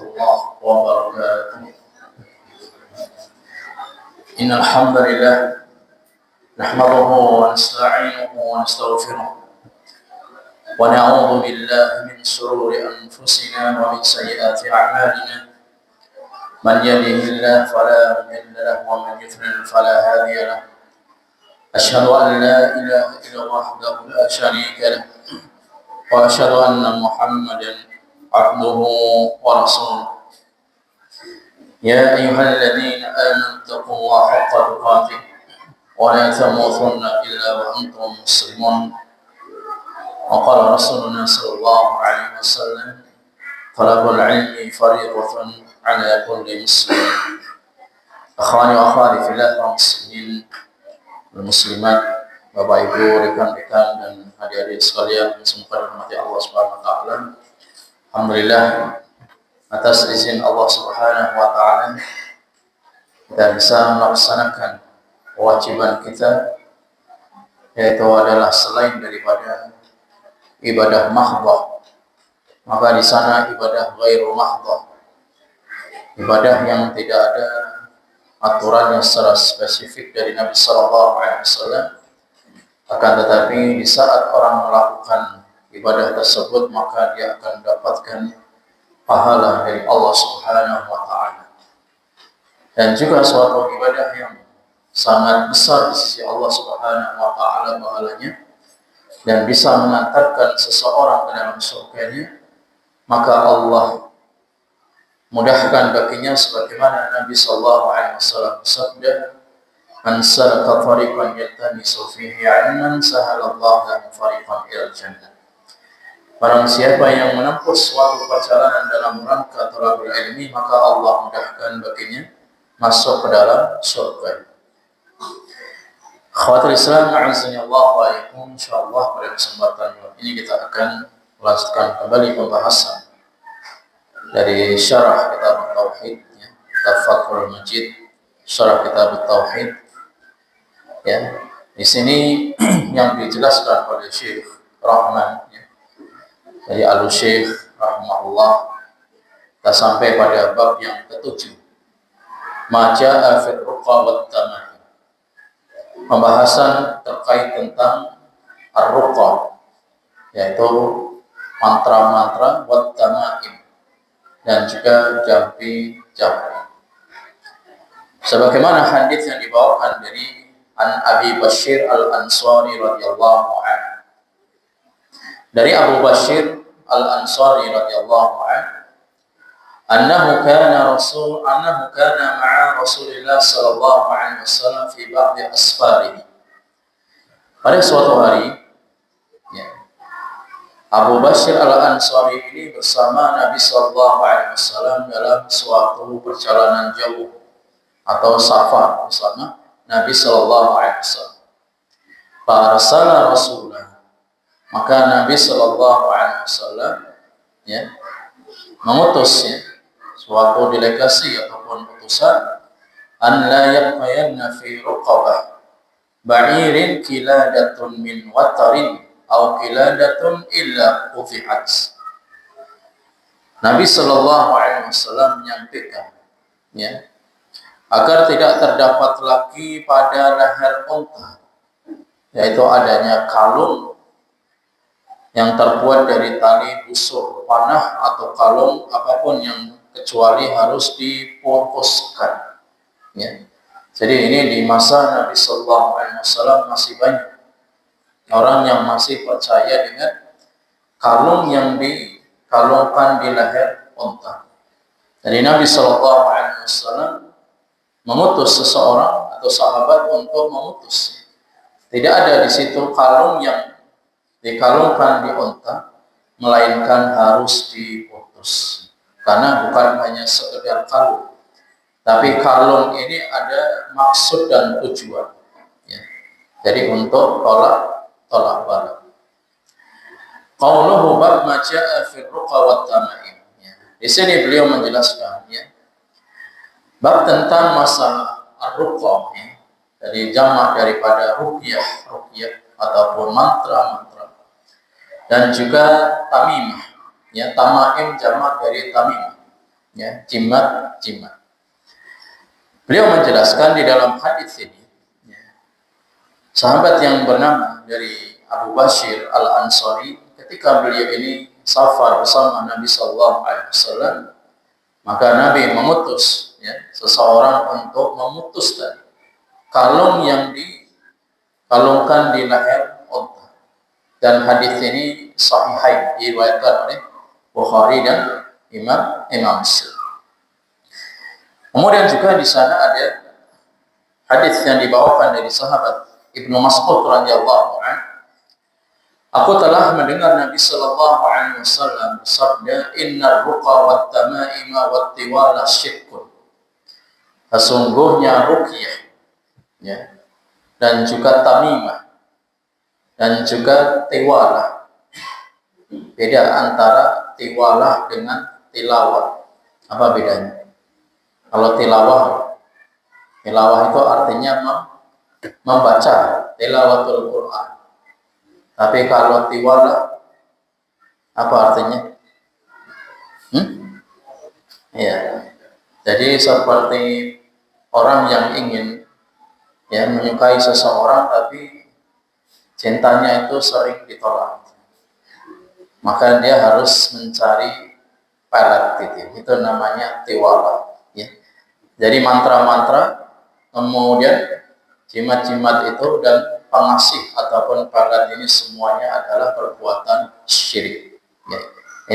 الله وبركاته. إن الحمد لله نحمده ونستعينه ونستغفره ونعوذ بالله من شرور أنفسنا ومن سيئات أعمالنا. من يهده الله فلا مضل له ومن يضلل فلا هادي له. أشهد أن لا إله إلا الله وحده لا شريك له وأشهد أن محمدا عبده ورسوله. يا أيها الذين آمنوا اتقوا الله حق تقاته ولا تموتن إلا وأنتم مسلمون. وقال رسولنا صلى الله عليه وسلم: طلب العلم فريضة على كل مسلم. Akhwani wa akhwati fillah kaum muslimin dan muslimat, Bapak Ibu, rekan-rekan dan adik-adik sekalian yang semoga dirahmati Allah Subhanahu wa taala. Alhamdulillah, atas izin Allah Subhanahu wa taala kita bisa melaksanakan kewajiban kita, yaitu adalah selain daripada ibadah mahdhah, maka di sana ibadah ghairu mahdhah, ibadah yang tidak ada aturan yang secara spesifik dari Nabi Sallallahu Alaihi Wasallam. Akan tetapi di saat orang melakukan ibadah tersebut, maka dia akan mendapatkan pahala dari Allah Subhanahu wa taala. Dan juga suatu ibadah yang sangat besar di sisi Allah Subhanahu wa taala pahalanya dan bisa mengantarkan seseorang ke dalam surganya, maka Allah mudahkan baginya sebagaimana Nabi sallallahu alaihi wasallam bersabda: "Man salaka tariqan yaltamisu fihi 'ilman sahalallahu lahu tariqan ilal jannah." Barang siapa yang menempuh suatu perjalanan dalam rangka thalabul ilmi, maka Allah mudahkan baginya masuk ke dalam surga. Khawatir Islam, a'azzani Allah wa iyyakum. Insyaallah pada kesempatan ini kita akan melanjutkan kembali pembahasan dari syarah kitab Tauhid, ya, kitab Fathul Majid, syarah kitab Tauhid. Ya, di sini yang dijelaskan oleh Syekh Rahman, ya, dari Al-Syekh rahimahullah, kita sampai pada bab yang ke-7, Maja'a fi ruqa wat tama'im. Pembahasan terkait tentang ar-ruqa, yaitu mantra-mantra, wat tama'im, dan juga jampi-jampi. Sebagaimana hadis yang dibawakan dari An Abi Bashir Al-Ansari radhiyallahu anhu. Dari Abu Bashir Al-Ansari radhiyallahu anhu, annahu kana ma'a Rasulillah sallallahu alaihi wasallam fi ba'di asfarihi. Pada suatu hari, ya, Abu Bashir Al-Ansari ini bersama Nabi sallallahu alaihi wasallam dalam suatu perjalanan jauh atau safar bersama Nabi sallallahu alaihi wasallam. Farsala Rasulullah, maka Nabi sallallahu alaihi wasallam, ya, mengutus, ya, suatu delegasi ataupun utusan, an la yabqayanna fi ruqabah ba'irin kiladatun min watarin aw kiladatun illa ufihat. Nabi sallallahu alaihi wasallam menyampaikan, ya, agar tidak terdapat lagi pada leher unta, yaitu adanya kalung yang terbuat dari tali busur panah atau kalung apapun yang kecuali harus dipurkuskan. Ya. Jadi ini di masa Nabi Sallallahu Alaihi Wasallam masih banyak orang yang masih percaya dengan kalung yang dikalungkan di leher unta. Jadi Nabi Sallallahu Alaihi Wasallam mengutus seseorang atau sahabat untuk memutus. Tidak ada di situ kalung yang dikalungkan di unta, melainkan harus diputus. Karena bukan hanya sekedar kalung, tapi kalung ini ada maksud dan tujuan. Ya. Jadi untuk tolak bala. Qauluhu bab ma jaa'a fi ruqa wat tama'im. Ya. Di sini beliau menjelaskan, ya, bab tentang masalah ar-ruqa, ya, dari jamak daripada ruqyah ataupun mantra-mantra, dan juga tamimah, ya, tamaim jamak dari tamimah. ya, jimat. Beliau menjelaskan di dalam hadis ini, ya, sahabat yang bernama dari Abu Bashir Al-Ansari, ketika beliau ini safar bersama Nabi Sallallahu Alaihi Wasallam, maka Nabi mengutus, ya, seseorang untuk memutuskan kalung yang dikalungkan di leher unta. Dan hadis ini sahihain, diriwayatkan oleh Bukhari dan Imam Muslim. Kemudian juga di sana ada hadis yang dibawakan dari sahabat Ibnu Mas'ud radhiyallahu anhu. Aku telah mendengar Nabi sallallahu alaihi wasallam bersabda, "Innar ruqa wat tamaima wat tiwala syirkun." Sesungguhnya ruqyah, ya, dan juga tamimah dan juga tiwala. Beda antara tiwala dengan tilawah. Apa bedanya? Kalau tilawah itu artinya membaca, tilawatul Quran. Tapi kalau tiwala apa artinya? Ya. Jadi seperti orang yang ingin, ya, menyukai seseorang tapi cintanya itu sering ditolak. Maka dia harus mencari pelet titik. Itu namanya tiwala, ya. Jadi mantra-mantra, kemudian jimat-jimat itu dan pengasih ataupun pelet ini semuanya adalah perbuatan syirik. Ya.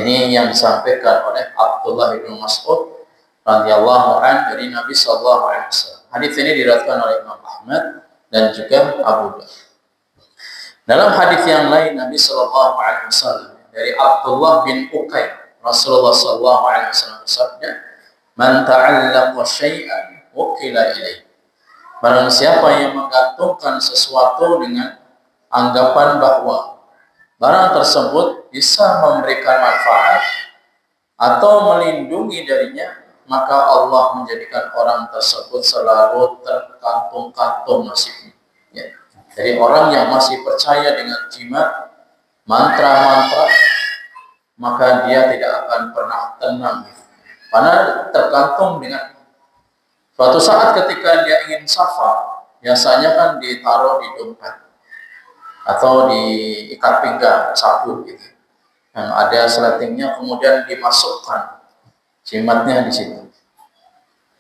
Ini yang disampaikan oleh Abdullah bin Mas'ud radhiyallahu anhu dari Nabi sallallahu alaihi wasallam. Hadis ini diriwayatkan oleh Imam Ahmad dan juga Abu Dawud. Dalam hadis yang lain Nabi sallallahu alaihi wasallam dari Abdullah bin Uqay, Rasulullah sallallahu alaihi wasallam bersabda, "Man ta'allaqa syai'an wukila ilaih." Barang siapa yang menggantungkan sesuatu dengan anggapan bahwa barang tersebut bisa memberikan manfaat atau melindungi darinya, maka Allah menjadikan orang tersebut selalu terkantung-kantung nasibnya. Ya. Jadi orang yang masih percaya dengan jimat, mantra-mantra, maka dia tidak akan pernah tenang. Karena tergantung dengan suatu saat ketika dia ingin safar, biasanya kan ditaruh di dompet atau di ikat pinggang, sabuk gitu. Yang ada seletingnya, kemudian dimasukkan jimatnya di situ.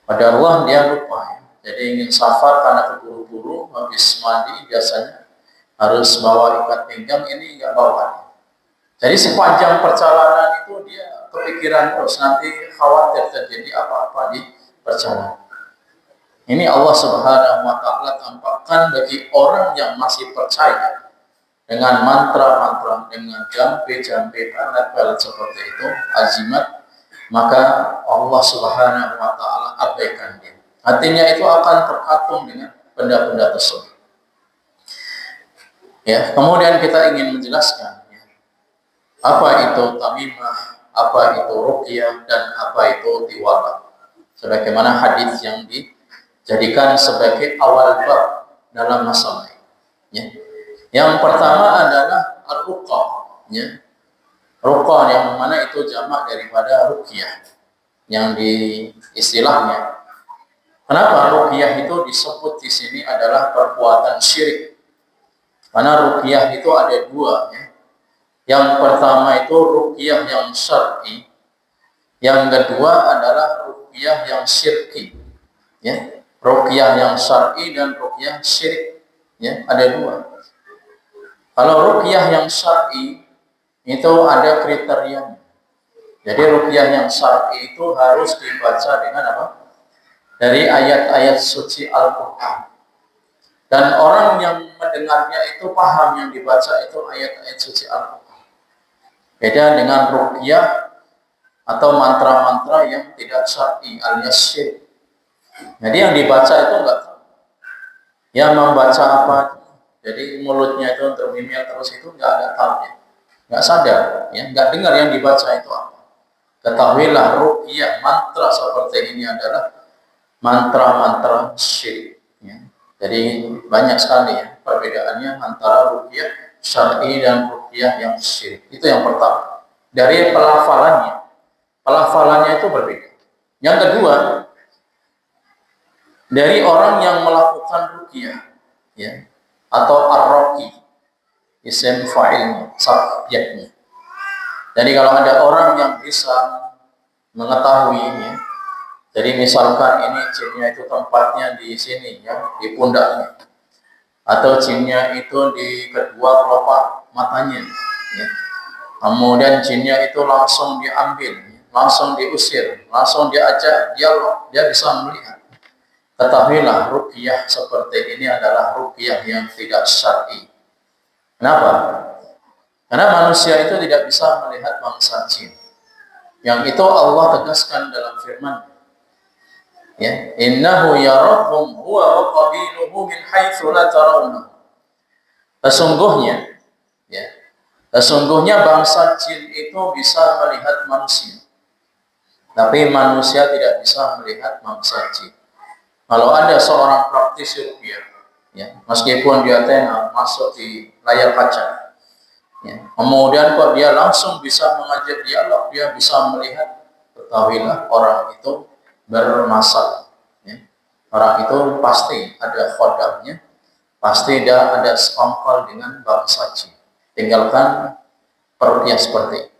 Padahal dia lupa, ya. Jadi ingin safar karena keburu-buru, habis mandi biasanya harus bawa ikat pinggang, ini nggak bawa. Jadi sepanjang perjalanan itu dia kepikiran terus, nanti khawatir terjadi apa-apa di perjalanan. Ini Allah Subhanahu wa Ta'ala tampakkan bagi orang yang masih percaya dengan mantra-mantra, dengan jampe-jampe, pelet-pelet seperti itu, azimat, maka Allah Subhanahu wa Ta'ala abaikan dia. Hatinya itu akan terkatung dengan benda-benda tersebut. Ya, kemudian kita ingin menjelaskan, ya, apa itu tamimah, apa itu ruqyah, dan apa itu tiwala. Sebagaimana hadis yang dijadikan sebagai awal bab dalam masalah ini. Ya. Yang pertama adalah ar-ruqa, ya. Ruqa yang mana itu jamak daripada ruqyah yang di istilahnya. Kenapa ruqyah itu disebut di sini adalah perbuatan syirik? Karena ruqyah itu ada dua, ya. Yang pertama itu ruqyah yang syar'i, yang kedua adalah ruqyah yang syirki, ya. Ruqyah yang syar'i dan ruqyah syirik, ya, ada dua. Kalau ruqyah yang syar'i itu ada kriterianya. Jadi ruqyah yang syar'i itu harus dibaca dengan apa? Dari ayat-ayat suci Al-Qur'an. Dan orang yang mendengarnya itu paham yang dibaca itu ayat-ayat suci Al-Qur'an. Beda dengan ruqyah atau mantra-mantra yang tidak syar'i alias syirik. Jadi yang dibaca itu enggak tahu. Yang membaca apa? Jadi mulutnya itu termimil terus itu enggak tahu, ya. Enggak sadar, ya, enggak dengar yang dibaca itu apa. Ketahuilah ruqyah, mantra seperti ini adalah mantra-mantra syirik, ya. Jadi banyak sekali, ya, perbedaannya antara ruqyah syar'i dan ruqyah yang syirik. Itu yang pertama. Dari pelafalannya itu berbeda. Yang kedua, dari orang yang melakukan ruqyah, ya, atau ar-raqi, isim fa'ilnya, subjeknya. Jadi kalau ada orang yang bisa mengetahui, ya, jadi misalkan ini jinnya itu tempatnya di sini, ya, di pundaknya, atau jinnya itu di kedua kelopak matanya, ya. Kemudian jinnya itu langsung diambil, langsung diusir, langsung diajak dialog, dia bisa melihat. Ketahuilah ruqyah seperti ini adalah ruqyah yang tidak syar'i. Kenapa? Karena manusia itu tidak bisa melihat bangsa jin. Yang itu Allah tegaskan dalam firman, ya, innahu yarakum huwa wa qabiluhu min haitsu la tarawna. Sesungguhnya, ya, sesungguhnya bangsa jin itu bisa melihat manusia, tapi manusia tidak bisa melihat bangsa jin. Kalau ada seorang praktisi ruqyah, ya, meskipun dia tengah masuk di layar kaca, ya, kemudian kok dia langsung bisa mengajak dialog, dia bisa melihat, ketahuilah orang itu bermasalah, ya. Orang itu pasti ada khodamnya, pasti dia ada sekongkol dengan bangsa jin. Tinggalkan peruqyah seperti itu,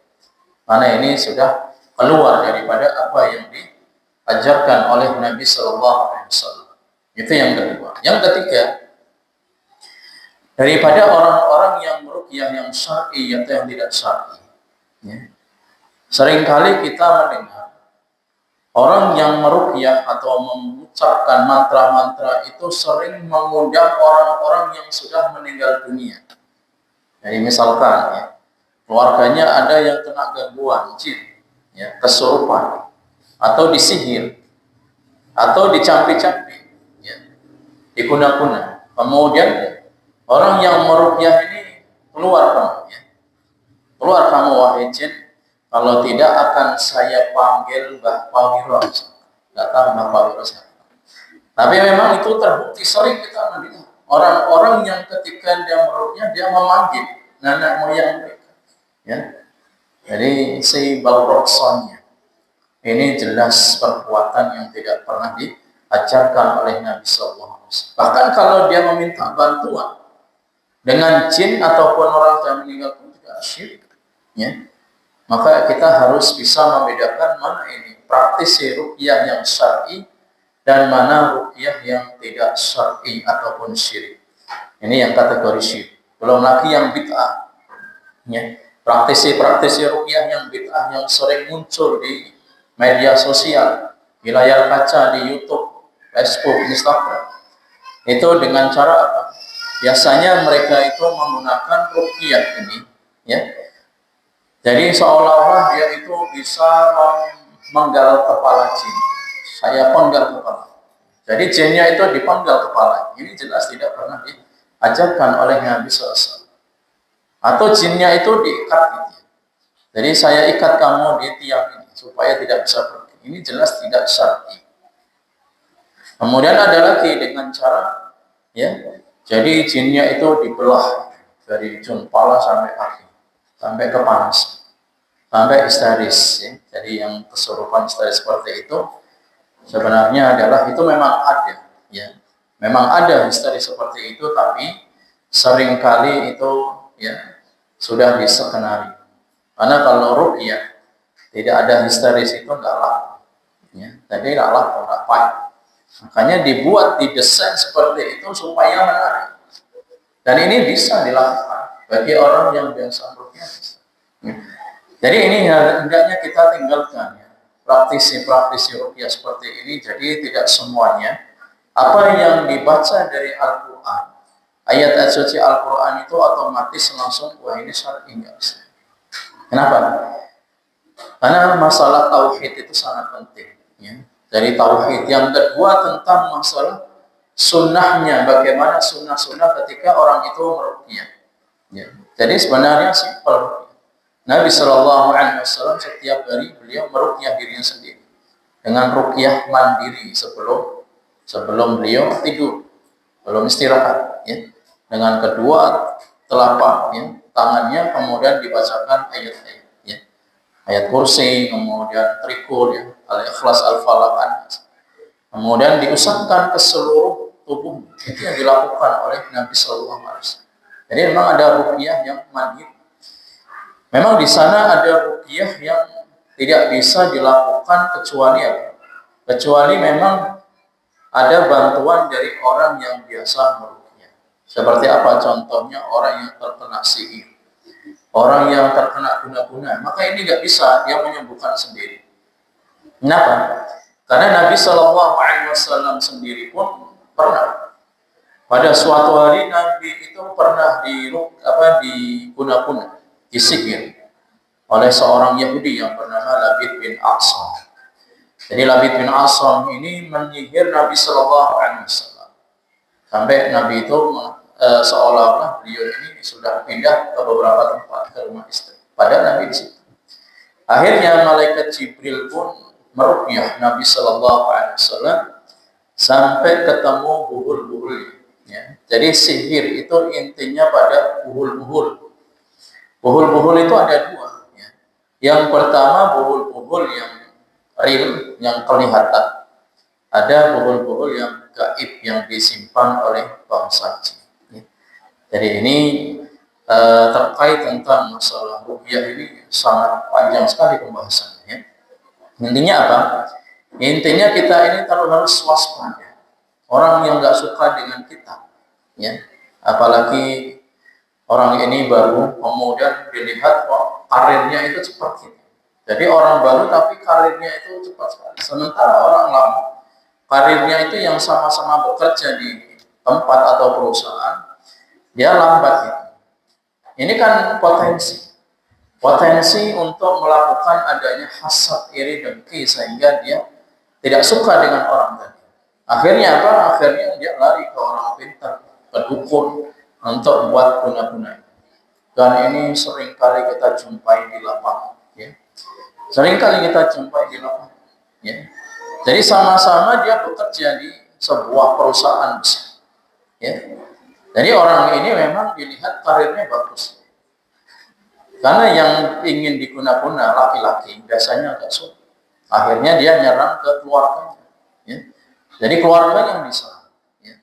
karena ini sudah keluar daripada apa yang diajarkan oleh Nabi Sallallahu Alaihi Wasallam. Itu yang kedua. Yang ketiga, daripada orang-orang yang meruqyah yang syar'i atau yang tidak syar'i, ya, seringkali kita mendengar orang yang meruqyah atau mengucapkan mantra-mantra itu sering mengundang orang-orang yang sudah meninggal dunia. Jadi misalkan, ya, keluarganya ada yang kena gangguan jin, ya, kesurupan, atau disihir, atau dicampi-campi, ya, dikuna-kuna. Kemudian orang yang meruqyah ini keluar kamu, ya, keluar kamu wahai jin, kalau tidak akan saya panggil Mbah Pawiro. Nggak tahu Mbah Pawiro siapa. Tapi memang itu terbukti sering kita mendengar orang-orang yang ketika dia meruqyah dia memanggil nenek moyang mereka, ya. Jadi si Balroksonnya ini jelas perbuatan yang tidak pernah diajarkan oleh Nabi Sallallahu Alaihi Wasallam. Bahkan kalau dia meminta bantuan dengan jin ataupun orang yang meninggal pun juga syirik, ya. Maka kita harus bisa membedakan mana ini praktisi ruqyah yang syar'i dan mana ruqyah yang tidak syar'i ataupun syirik. Ini yang kategori syirik. Belum lagi yang bid'ah, ya. Praktisi ruqyah yang bid'ah yang sering muncul di media sosial, di layar kaca, di YouTube, Facebook, Instagram. Itu dengan cara apa? Biasanya mereka itu menggunakan ruqyah ini, ya. Jadi seolah-olah dia itu bisa menggal kepala jin. Saya penggal kepala. Jadi jinnya itu dipenggal kepala. Ini jelas tidak pernah diajarkan oleh Nabi SAW. Atau jinnya itu diikat gitu. Jadi saya ikat kamu di tiang ini supaya tidak bisa pergi. Ini jelas tidak syar'i. Kemudian ada lagi dengan cara, ya, jadi jinnya itu dibelah dari ujung kepala sampai kaki, sampai kepanas, sampai histeris, ya. Jadi yang kesurupan histeris seperti itu sebenarnya adalah itu memang ada, ya, memang ada histeris seperti itu, tapi seringkali itu, ya, sudah diskenari. Karena kalau ruqyah tidak ada histeris itu enggak laku, ya. Jadi enggak laku, enggak baik. Makanya dibuat, didesain seperti itu supaya menarik. Dan ini bisa dilakukan bagi orang yang biasa ruqyah. Jadi ini hendaknya kita tinggalkan, ya, praktisi ruqyah seperti ini. Jadi tidak semuanya apa yang dibaca dari Al-Quran, ayat-ayat suci Al-Quran itu otomatis langsung wah ini syar'i, enggak bisa. Kenapa? Karena masalah tauhid itu sangat penting, ya. Dari tauhid. Yang kedua tentang masalah sunnahnya, bagaimana sunnah-sunnah ketika orang itu meruqyah, ya. Jadi sebenarnya simpel. Nabi Shallallahu Alaihi Wasallam setiap hari beliau meruqyah dirinya sendiri dengan ruqyah mandiri sebelum beliau tidur, belum istirahat, ya. Dengan kedua telapak, ya, tangannya kemudian dibacakan ayat-ayat, ya, ayat kursi, kemudian trikul, ya, Al-Ikhlas, Al-Falaq, An-Nas. Kemudian diusapkan ke seluruh tubuh. Itu yang dilakukan oleh Nabi Sallallahu Alaihi Wasallam. Jadi memang ada ruqyah yang mandiri. Memang di sana ada ruqyah yang tidak bisa dilakukan kecuali apa? Kecuali memang ada bantuan dari orang yang biasa meruqyah. Seperti apa contohnya? Orang yang terkena sihir, orang yang terkena guna-guna, maka ini nggak bisa dia menyembuhkan sendiri. Kenapa? Karena Nabi Shallallahu Alaihi Wasallam sendiri pun pernah pada suatu hari Nabi itu pernah diguna-guna, disihir oleh seorang Yahudi yang bernama Labid bin Aqsam. Jadi Labid bin Aqsam ini menyihir Nabi Shallallahu Alaihi Wasallam sampai Nabi itu seolah-olah beliau ini sudah pindah ke beberapa tempat ke rumah istri. Padahal Nabi di situ. Akhirnya malaikat Jibril pun meruqyah Nabi Shallallahu Alaihi Wasallam sampai ketemu buhul-buhul. Ya. Jadi sihir itu intinya pada buhul-buhul. Buhul-buhul itu ada dua. Ya. Yang pertama buhul-buhul yang real, yang kelihatan. Ada buhul-buhul yang gaib yang disimpan oleh bangsa jin. Ya. Jadi ini terkait tentang masalah ruqyah ini sangat panjang sekali pembahasannya. Intinya apa? Intinya kita ini harus waspada. Orang yang nggak suka dengan kita, ya, apalagi orang ini baru, kemudian dilihat kok karirnya itu cepat gitu. Jadi orang baru tapi karirnya itu cepat sekali. Sementara orang lama, karirnya itu yang sama-sama bekerja di tempat atau perusahaan, dia lambat gitu. Ini kan potensi untuk melakukan adanya hasad, iri, dengki sehingga dia tidak suka dengan orang tadi. Akhirnya apa? Akhirnya dia lari ke orang pintar, ke dukun untuk buat guna-guna. Dan ini seringkali kita jumpai di lapangan. Ya. Seringkali kita jumpai di lapangan. Ya. Jadi sama-sama dia bekerja di sebuah perusahaan besar. Ya. Jadi orang ini memang dilihat karirnya bagus. Karena yang ingin diguna-guna laki-laki biasanya agak sulit. Akhirnya dia nyerang ke keluarganya. Ya. Jadi keluarga yang diserang. Ya.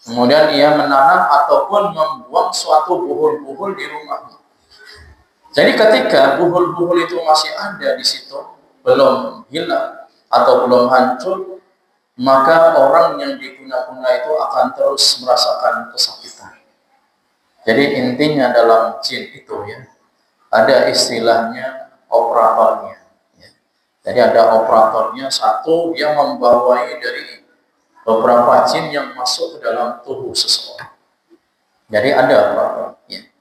Kemudian ia menanam ataupun membuang suatu buhul-buhul di rumahnya. Jadi ketika buhul-buhul itu masih ada di situ, belum hilang atau belum hancur, maka orang yang diguna-guna itu akan terus merasakan kesakitan. Jadi intinya dalam jin itu ya, ada istilahnya operatornya. Ya. Jadi ada operatornya satu yang membawai dari beberapa jin yang masuk ke dalam tubuh seseorang. Jadi ada operatornya.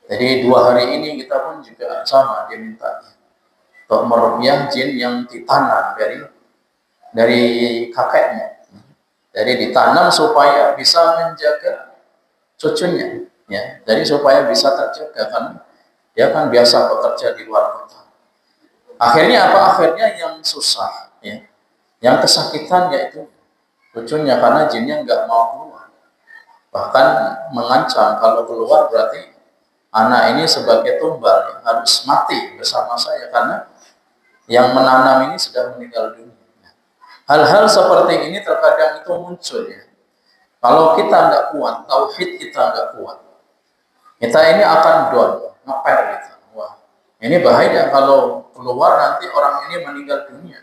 Jadi 2 hari ini kita pun juga sama diminta untuk meruqyah jin yang ditanam dari kakeknya. Jadi ditanam supaya bisa menjaga cucunya. Ya. Jadi supaya bisa terjaga kan. Dia kan biasa bekerja di luar kota. Akhirnya apa? Akhirnya yang susah, ya, yang kesakitan yaitu cucunya karena jinnya nggak mau keluar. Bahkan mengancam kalau keluar berarti anak ini sebagai tumbal ya, harus mati bersama saya karena yang menanam ini sudah meninggal dunia. Hal-hal seperti ini terkadang itu muncul ya. Kalau kita nggak kuat, tauhid kita nggak kuat, kita ini akan down, ngeper gitu. Wah, ini bahaya kalau keluar nanti orang ini meninggal dunia.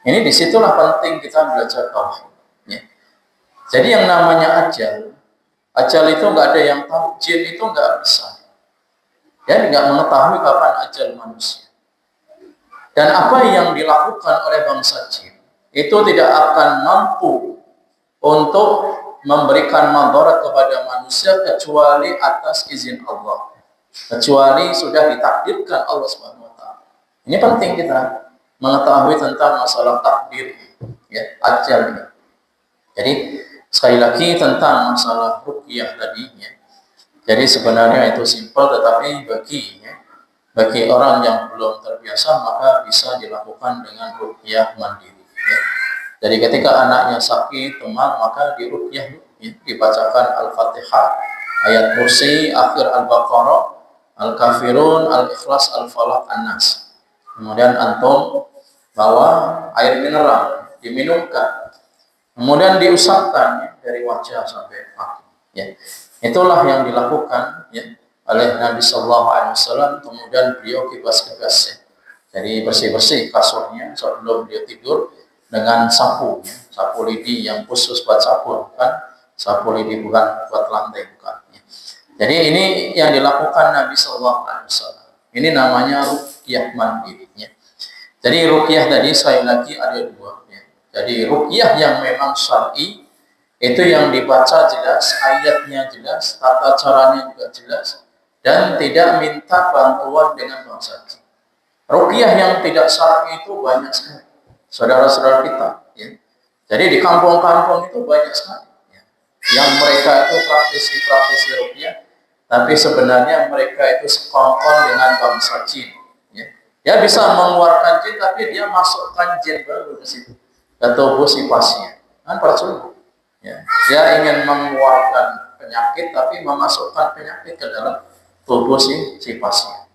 Ini disitulah penting kita belajar tauhid. Ya. Jadi yang namanya ajal itu nggak ada yang tahu. Jin itu nggak bisa. Dia nggak mengetahui kapan ajal manusia. Dan apa yang dilakukan oleh bangsa jin itu tidak akan mampu untuk memberikan madarat kepada manusia kecuali atas izin Allah. Kecuali sudah ditakdirkan Allah Subhanahu wa taala. Ini penting kita mengetahui tentang masalah takdir ya, ajal ini. Jadi sekali lagi tentang masalah ruqyah tadi ya. Jadi sebenarnya itu simpel tetapi bagi orang yang belum terbiasa maka bisa dilakukan dengan ruqyah mandiri ya. Jadi ketika anaknya sakit, demam, maka diruqyah ya, dibacakan Al-Fatihah, ayat kursi, akhir Al-Baqarah, Al-Kafirun, Al-Ikhlas, Al-Falaq, An-Nas. Kemudian antum bawa air mineral diminumkan, kemudian diusapkan ya, dari wajah sampai kaki. Ya. Itulah yang dilakukan ya, oleh Nabi Shallallahu Alaihi Wasallam. Kemudian beliau kibas-kibas ya. Jadi bersih-bersih kasurnya sebelum beliau tidur dengan sapu, ya. Sapu lidi yang khusus buat sapu, kan? Sapu lidi bukan buat lantai, bukan. Ya. Jadi ini yang dilakukan Nabi Shallallahu Alaihi Wasallam. Ini namanya ruqyah mandiri. Ya. Jadi ruqyah tadi sekali lagi ada dua. Ya. Jadi ruqyah yang memang syar'i itu yang dibaca jelas, ayatnya jelas, tata caranya juga jelas, dan tidak minta bantuan dengan bahasa jin. Ruqyah yang tidak syar'i itu banyak sekali, saudara-saudara kita. Ya. Jadi di kampung-kampung itu banyak sekali ya, yang mereka itu praktisi ruqyah, tapi sebenarnya mereka itu sekongkol dengan bangsa jin. Ya. Dia bisa mengeluarkan jin, tapi dia masukkan jin baru ke situ, ke tubuh si pasien. Kan percuma. Ya. Dia ingin mengeluarkan penyakit, tapi memasukkan penyakit ke dalam tubuh si pasien.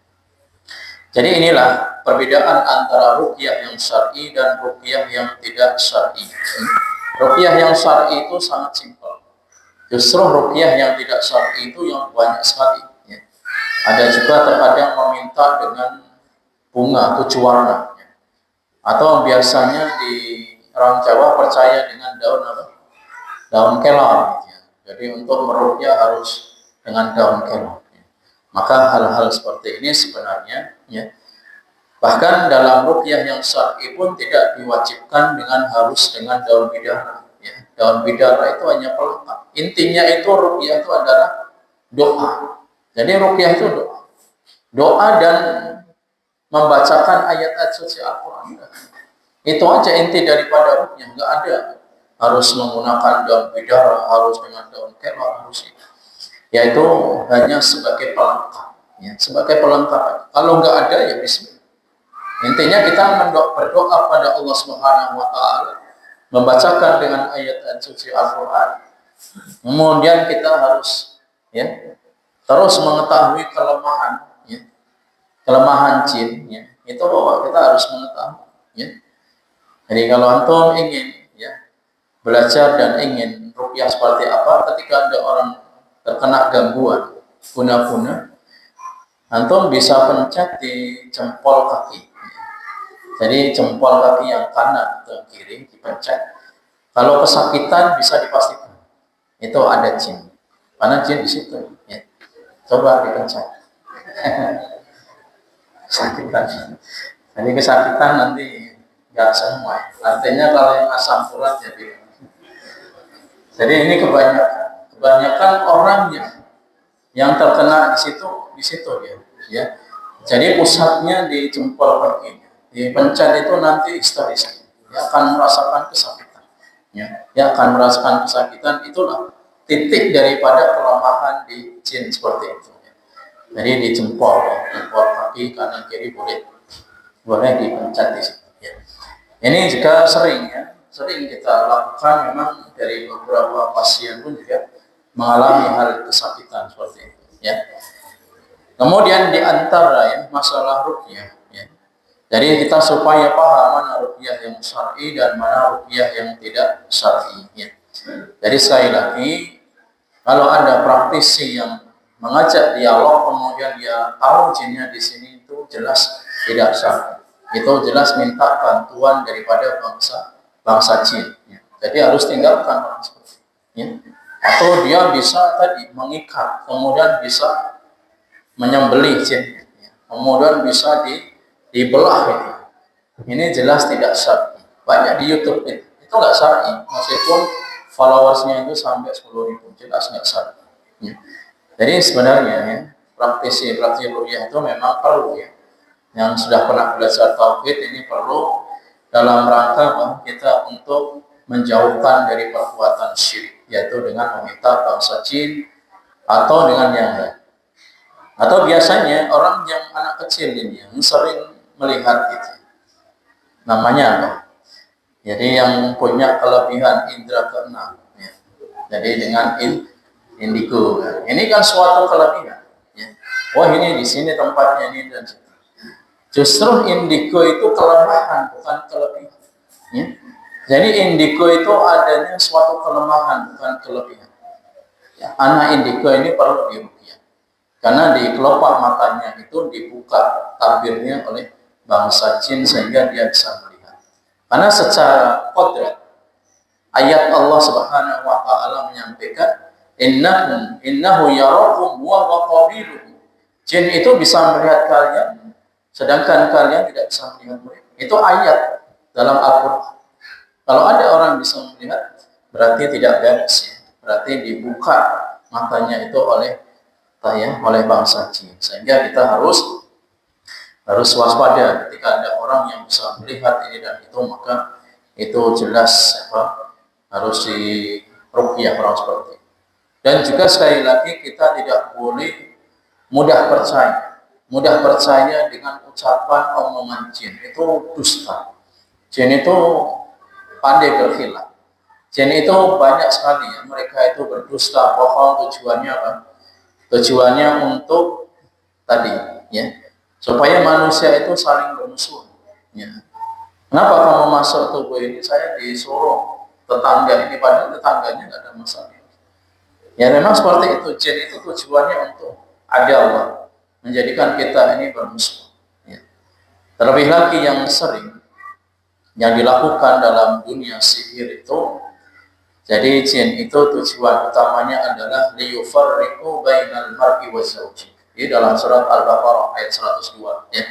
Jadi inilah perbedaan antara ruqyah yang syar'i dan ruqyah yang tidak syar'i. Ruqyah yang syar'i itu sangat simpel. Justru ruqyah yang tidak syar'i itu yang banyak sekali. Ya. Ada juga terkadang meminta dengan bunga 7 warna. Ya. Atau biasanya di orang Jawa percaya dengan daun apa? Daun kelor. Ya. Jadi untuk meruqyah harus dengan daun kelor. Maka hal-hal seperti ini sebenarnya ya, bahkan dalam ruqyah yang syar'i pun tidak diwajibkan dengan harus dengan daun bidara ya. Daun bidara itu hanya pelengkap. Intinya itu ruqyah itu adalah doa. Jadi ruqyah itu doa. Doa dan membacakan ayat-ayat suci Al-Qur'an. Itu aja inti daripada ruqyah, enggak ada harus menggunakan daun bidara, harus dengan daun kelor, harus itu. Yaitu hanya sebagai pelengkap ya, sebagai pelengkap. Kalau enggak ada ya bismillah. Intinya kita berdoa pada Allah Subhanahu wa taala, membacakan dengan ayat-ayat suci Al-Qur'an. Kemudian kita harus ya, terus mengetahui kelemahan ya, kelemahan jin ya. Itu bahwa kita harus mengetahui ya. Jadi kalau antum ingin ya belajar dan ingin ruqyah seperti apa, ketika ada orang terkena gangguan guna-guna, antum bisa pencet di jempol kaki. Jadi jempol kaki yang kanan atau yang kiri dipencet. Kalau kesakitan bisa dipastikan itu ada jin, karena jin di situ. Ya. Coba dipencet. Kesakitan. Jadi kesakitan nanti nggak semua. Artinya kalau yang asam urat jadi ini kebanyakan orang yang terkena di situ ya. Jadi pusatnya di jempol kaki. Dipencet itu nanti histeris. Dia akan merasakan kesakitan. Ya. Dia akan merasakan kesakitan. Itulah titik daripada kelemahan di jin seperti itu. Jadi di jempol kaki kanan kiri boleh dipencet di situ. Ya. Ini juga sering kita lakukan, memang dari beberapa pasien pun juga mengalami hal kesakitan seperti itu ya. Kemudian di antara ya masalah ruqyah ya. Jadi kita supaya paham mana ruqyah yang syar'i dan mana ruqyah yang tidak syar'i ya. Jadi sekali lagi, kalau ada praktisi yang mengajak dialog kemudian dia tahu jinnya di sini, itu jelas tidak syar'i. Itu jelas minta bantuan daripada bangsa jin. Ya. Jadi harus tinggalkan orang seperti itu. Ya. Atau dia bisa tadi mengikat, kemudian bisa menyembelih jin, ya. Kemudian bisa dibelah itu. Ini jelas tidak syar'i. Banyak di YouTube itu nggak syar'i, meskipun followersnya itu sampai 10.000, jelas nggak syar'i. Ya. Jadi sebenarnya ya, praktisi ruqyah itu memang perlu ya. Yang sudah pernah belajar tauhid ini perlu dalam rangka kita untuk menjauhkan dari perbuatan syirik, yaitu dengan meminta bangsa jin atau dengan yang lain. Atau biasanya orang yang anak kecil ini yang sering melihat itu, namanya apa? Jadi yang punya kelebihan indera keenam. Ya. Jadi dengan indigo, ini kan suatu kelebihan. Ya. Wah ini di sini tempatnya ini dan situ. Justru indigo itu kelemahan, bukan kelebihan. Ya. Jadi indigo itu adanya suatu kelemahan, bukan kelebihan. Ya. Anak indigo ini perlu diruqyah. Karena di kelopak matanya itu dibuka tabirnya oleh bangsa jin sehingga dia bisa melihat. Karena secara kodrat ayat Allah Subhanahu wa taala menyampaikan innahu yarakum wa qabiluhu. Jin itu bisa melihat kalian sedangkan kalian tidak bisa melihat mereka. Itu ayat dalam Al-Qur'an. Kalau ada orang bisa melihat berarti tidak beres ya. Berarti dibuka matanya itu oleh bangsa jin. Sehingga kita harus waspada ketika ada orang yang bisa melihat ini dan itu, maka itu jelas harus diruqyah orang seperti itu. Dan juga sekali lagi kita tidak boleh mudah percaya dengan ucapan omongan jin, itu dusta. Jin itu pandai berkhilaf. Jin itu banyak sekali ya, mereka itu berdusta, bohong, tujuannya apa? Tujuannya untuk tadi ya, supaya manusia itu saling bermusuhan ya. Kenapa kamu masuk tubuh ini? Saya disuruh tetangga ini, padahal tetangganya nggak ada masalah. Ya memang seperti itu. Jin itu tujuannya untuk ada Allah, menjadikan kita ini bermusuh ya. Terlebih lagi yang sering yang dilakukan dalam dunia sihir itu, jadi jin itu tujuan utamanya adalah liyufarriqu bainal mar'i wa zawji. Di dalam surat Al-Baqarah ayat 102 ya.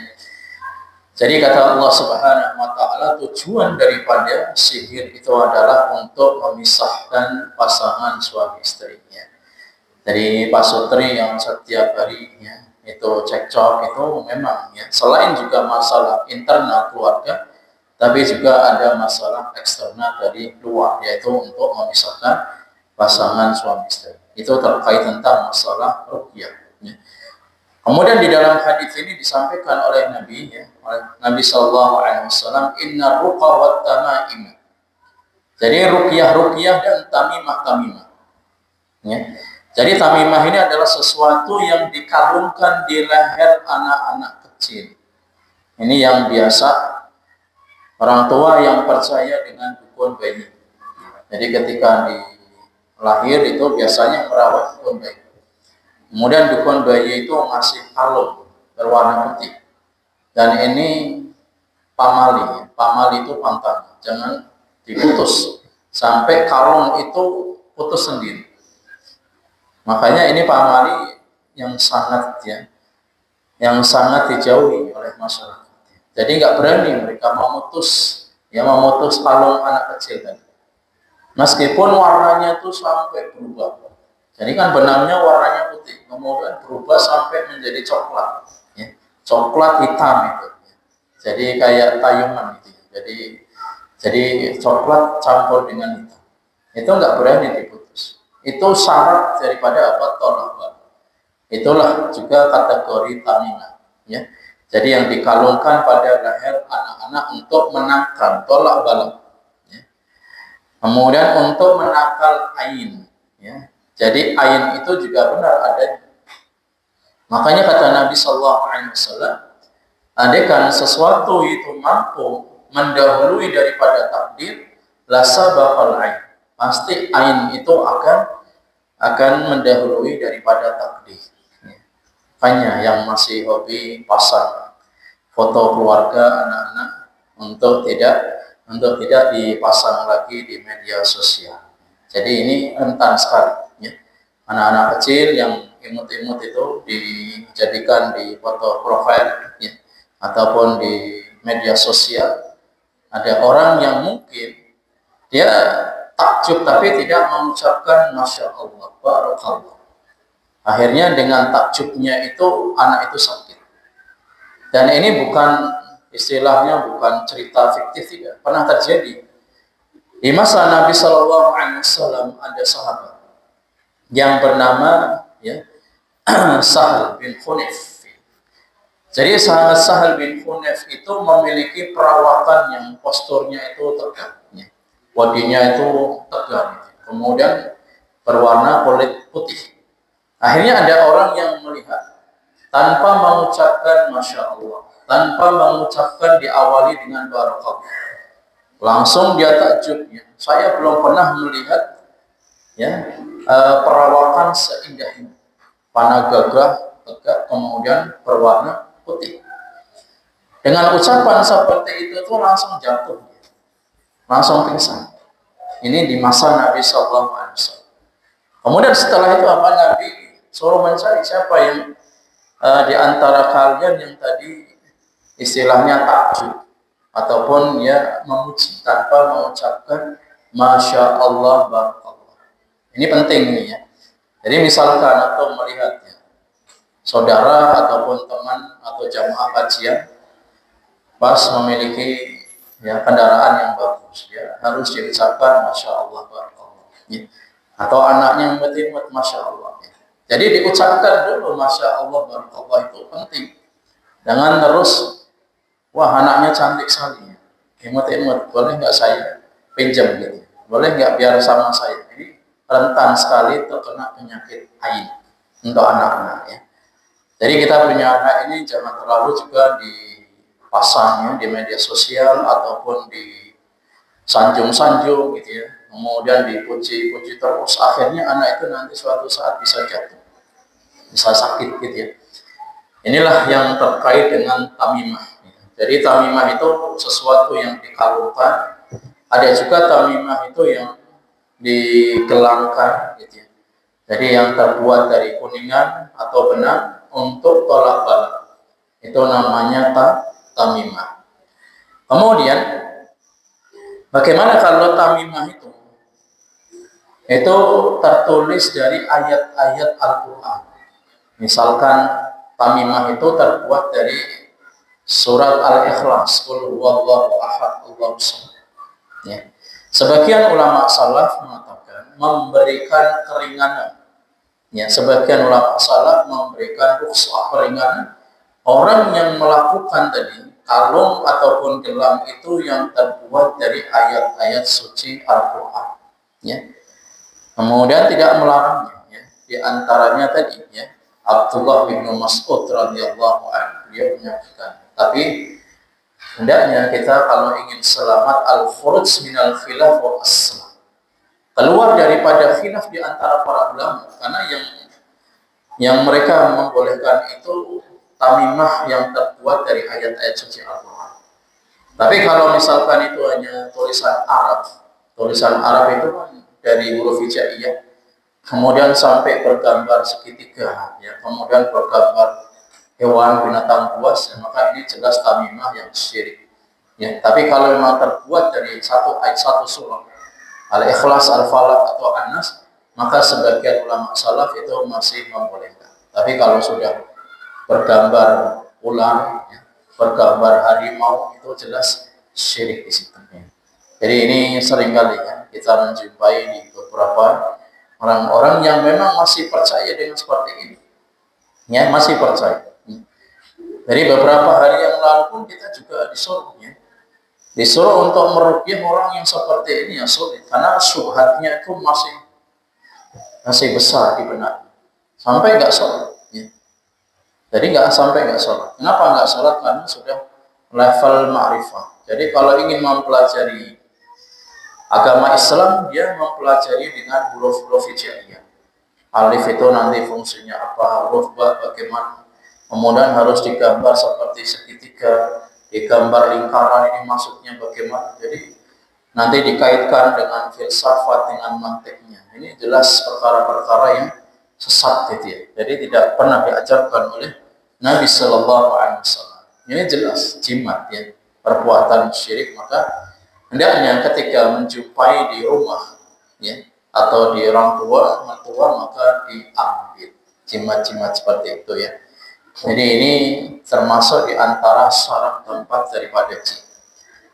Jadi kata Allah Subhanahu wa taala, tujuan daripada sihir itu adalah untuk memisahkan pasangan suami istrinya. Jadi pasutri yang setiap harinya itu cekcok itu memang ya, selain juga masalah internal keluarga, tapi juga ada masalah eksternal dari luar, yaitu untuk memisahkan pasangan suami istri. Itu terkait tentang masalah ruqyah. Ya. Kemudian di dalam hadis ini disampaikan oleh Nabi, ya, oleh Nabi Shallallahu Alaihi Wasallam, Inna ruqa wa tamaim. Jadi ruqyah dan tamimah. Ya. Jadi tamimah ini adalah sesuatu yang dikalungkan di leher anak-anak kecil. Ini yang biasa orang tua yang percaya dengan dukun bayi. Jadi ketika lahir itu biasanya merawat dukun bayi. Kemudian dukun bayi itu ngasih kalung berwarna putih. Dan ini pamali. Pamali itu pantangan. Jangan diputus sampai kalung itu putus sendiri. Makanya ini pamali yang sangat dijauhi oleh masyarakat. Jadi nggak berani mereka memutus kalung anak kecil tadi. Meskipun warnanya itu sampai berubah. Jadi kan benangnya warnanya putih, kemudian berubah sampai menjadi coklat. Ya. Coklat hitam itu. Jadi kayak tayuman gitu. Jadi coklat campur dengan hitam. Itu nggak berani diputus. Itu syarat daripada tolak balak. Itulah juga kategori tamimah. Ya. Jadi yang dikalungkan pada leher anak-anak untuk menangkal tolak balak. Ya. Kemudian untuk menangkal ain. Ya. Jadi ain itu juga benar adanya. Makanya kata Nabi Sallallahu Alaihi Wasallam, andaikan sesuatu itu mampu mendahului daripada takdir, lasa bakal ain. Pasti ain itu akan mendahului daripada takdir. Makanya yang masih hobi pasang foto keluarga anak-anak untuk tidak dipasang lagi di media sosial. Jadi ini rentan sekali. Ya. Anak-anak kecil yang imut-imut itu dijadikan di foto profil ya, ataupun di media sosial. Ada orang yang mungkin dia takjub tapi tidak mengucapkan Masya Allah, Barakallah. Akhirnya dengan takjubnya itu anak itu sakit. Dan ini istilahnya bukan cerita fiktif, tidak pernah terjadi. Di masa Nabi Shallallahu Alaihi Wasallam ada sahabat yang bernama Sahal bin Hunayf. Jadi sahabat Sahal bin Hunayf itu memiliki perawatan yang posturnya itu tegak, bodinya itu tegak, kemudian berwarna kulit putih. Akhirnya ada orang yang melihat tanpa mengucapkan Masya Allah, tanpa mengucapkan diawali dengan barakallah. Langsung dia takjub, ya. Saya belum pernah melihat ya perawakan seindah ini. Panah gagah, tegak, kemudian berwarna putih. Dengan ucapan seperti itu tuh langsung jatuh, langsung pingsan. Ini di masa Nabi Sallallahu Alaihi Wasallam. Kemudian setelah itu apa, Nabi suruh mencari siapa yang di antara kalian yang tadi istilahnya takjub ataupun ya memuji tanpa mengucapkan Masya Allah barakallah. Ini penting ini ya. Jadi misalkan atau melihatnya saudara ataupun teman atau jamaah kajian pas memiliki ya kendaraan yang bagus, ya harus diucapkan Masya Allah barakallah. Ya. Atau anaknya imut-imut Masya Allah. Ya. Jadi diucapkan dulu Masya Allah barakallah, itu penting. Jangan terus wah anaknya cantik sekali, imut-imut, boleh nggak saya pinjam gitu? Boleh nggak biar sama saya? Ini rentan sekali terkena penyakit ain untuk anak-anak ya. Jadi kita punya anak ini jangan terlalu juga dipasangnya di media sosial ataupun di sanjung-sanjung gitu ya. Kemudian dipuji-puji terus, akhirnya anak itu nanti suatu saat bisa jatuh, bisa sakit gitu ya. Inilah yang terkait dengan tamimah. Jadi tamimah itu sesuatu yang dikalungkan, ada juga tamimah itu yang digelangkan gitu ya. Jadi yang terbuat dari kuningan atau benang untuk tolak bala. Itu namanya tamimah. Kemudian bagaimana kalau tamimah itu tertulis dari ayat-ayat Al-Quran. Misalkan tamimah itu terbuat dari surat Al-Ikhlas, Qul huwallahu ahad, Allahu samad. Ya. Sebagian ulama salaf mengatakan memberikan keringanan. Ya, sebagian ulama salaf memberikan rukhsah keringanan orang yang melakukan tadi kalung ataupun gelang itu yang terbuat dari ayat-ayat suci Al-Quran. Ya. Kemudian tidak melarangnya. Ya. Di antaranya tadi ya Abdullah bin Mas'ud radhiyallahu anhu dia menyampaikan. Tapi hendaknya kita kalau ingin selamat al-furuj minal khilaf wa aslam, keluar daripada khilaf di antara para ulama, karena yang mereka membolehkan itu tamimah yang terbuat dari ayat-ayat suci Al-Quran. Tapi kalau misalkan itu hanya tulisan Arab itu kan dari huruf hijaiyah, kemudian sampai bergambar segitiga, ya, kemudian bergambar hewan, binatang buas, ya, maka ini jelas tamimah yang syirik. Ya, tapi kalau memang terbuat dari satu ayat satu surah, Al-Ikhlas, Al-Falaq atau An-Nas, maka sebagian ulama salaf itu masih membolehkan. Tapi kalau sudah bergambar ular, ya, bergambar harimau, itu jelas syirik di situ. Ya. Jadi ini seringkali ya kita menjumpai di beberapa orang-orang yang memang masih percaya dengan seperti ini. Ya, masih percaya. Dari beberapa hari yang lalu pun kita juga disuruh untuk meruqyah orang yang seperti ini ya sulit, karena syubhatnya itu masih besar di benak, sampai nggak sholat. Ya. Jadi nggak sholat. Kenapa nggak sholat? Karena sudah level ma'rifah. Jadi kalau ingin mempelajari agama Islam, dia mempelajari dengan huruf-huruf hijaiyah. Alif itu nanti fungsinya apa, huruf ba bagaimana. Kemudian harus digambar seperti segitiga, digambar lingkaran, ini maksudnya bagaimana. Jadi nanti dikaitkan dengan filsafat, dengan mantiknya. Ini jelas perkara-perkara yang sesat gitu ya. Jadi tidak pernah diajarkan oleh Nabi Sallallahu Alaihi Wasallam. Ini jelas jimat ya, perbuatan syirik. Maka hendaknya ketika menjumpai di rumah ya, atau di orang tua, mertua, maka diambil jimat-jimat seperti itu ya. Jadi ini termasuk di antara syarat tempat daripada jin.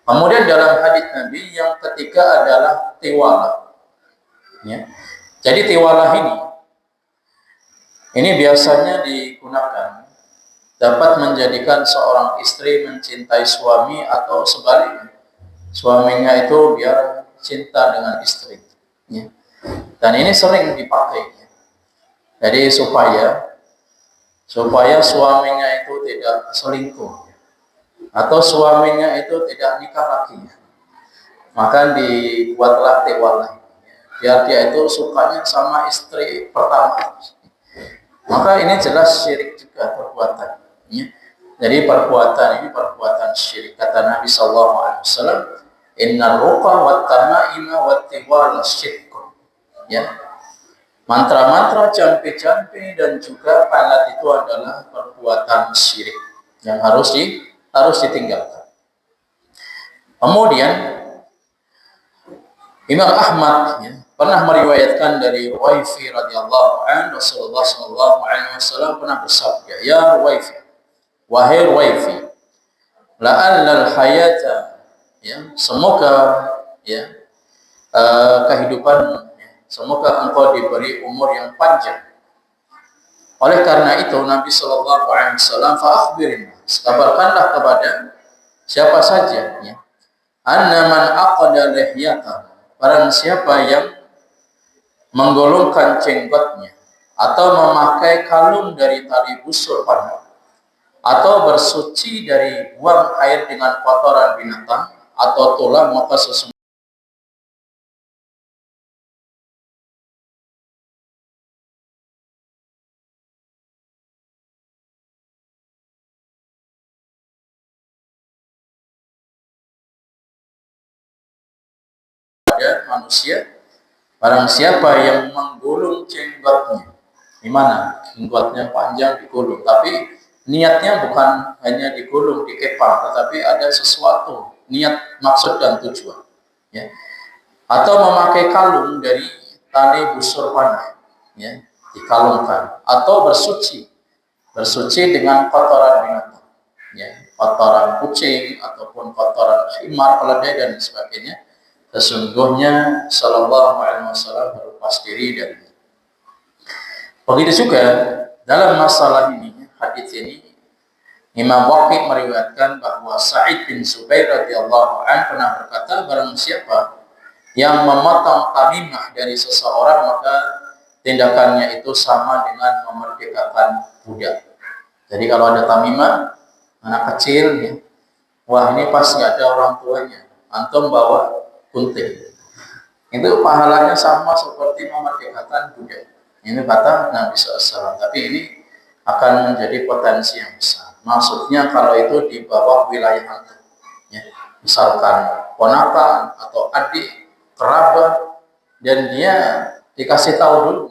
Kemudian dalam hadis Nabi yang ketiga adalah tiwalah. Ya. Jadi tiwalah ini biasanya digunakan dapat menjadikan seorang istri mencintai suami atau sebaliknya. Suaminya itu biar cinta dengan istri. Ya. Dan ini sering dipakai. Ya. Jadi supaya suaminya itu tidak selingkuh. atau suaminya itu tidak nikah lagi, maka dibuatlah tiwala biar dia itu sukanya sama istri pertama. Maka ini jelas syirik juga perbuatan. Ya. Jadi perbuatan ini perbuatan syirik. Kata Nabi SAW, Inna ruqa wa tama'ima wa tiwala syirkun. Ya. Mantra-mantra, jampi-jampi dan juga palat itu adalah perbuatan syirik yang harus ditinggalkan. Kemudian Imam Ahmad pernah meriwayatkan dari Ruwaifi radhiyallahu anhu, Rasulullah sallallahu alaihi wasallam pernah bersabda, "Ya Ruwaifi, wahai Ruwaifi, la'allal hayata, semoga kehidupan, semoga engkau diberi umur yang panjang. Oleh karena itu Nabi sallallahu alaihi wasallam fa'akhbirin, kabarkanlah kepada siapa saja anna man aqada lihyata, barang siapa yang menggolongkan jenggotnya atau memakai kalung dari tali busur panah atau bersuci dari buang air dengan kotoran binatang atau tulang, maka sesungguhnya manusia, barang siapa yang menggulung jenggotnya, di mana jenggotnya panjang digulung, tapi niatnya bukan hanya digulung, dikepang, tetapi ada sesuatu niat, maksud dan tujuan, atau memakai kalung dari tali busur panah, dikalungkan, atau bersuci dengan kotoran binatang, kotoran kucing ataupun kotoran himar, keledai dan sebagainya, sesungguhnya sallallahu alaihi wasallam berlepas diri dari. Begitu juga dalam masalah ini, hadis ini Imam Waqi meriwayatkan bahwa Sa'id bin Zubair radhiyallahu anhu pernah berkata, barang siapa yang memotong tamimah dari seseorang, maka tindakannya itu sama dengan memerdekakan budak. Jadi kalau ada tamimah anak kecil, wah ini pas nggak ada orang tuanya, antum bawa gunting, itu pahalanya sama seperti memerdekakan budak. Ini kata Nabi SAW. Tapi ini akan menjadi potensi yang besar. Maksudnya kalau itu di bawah wilayah antum, misalkan ponakan atau adik, kerabat, dan dia dikasih tahu dulu,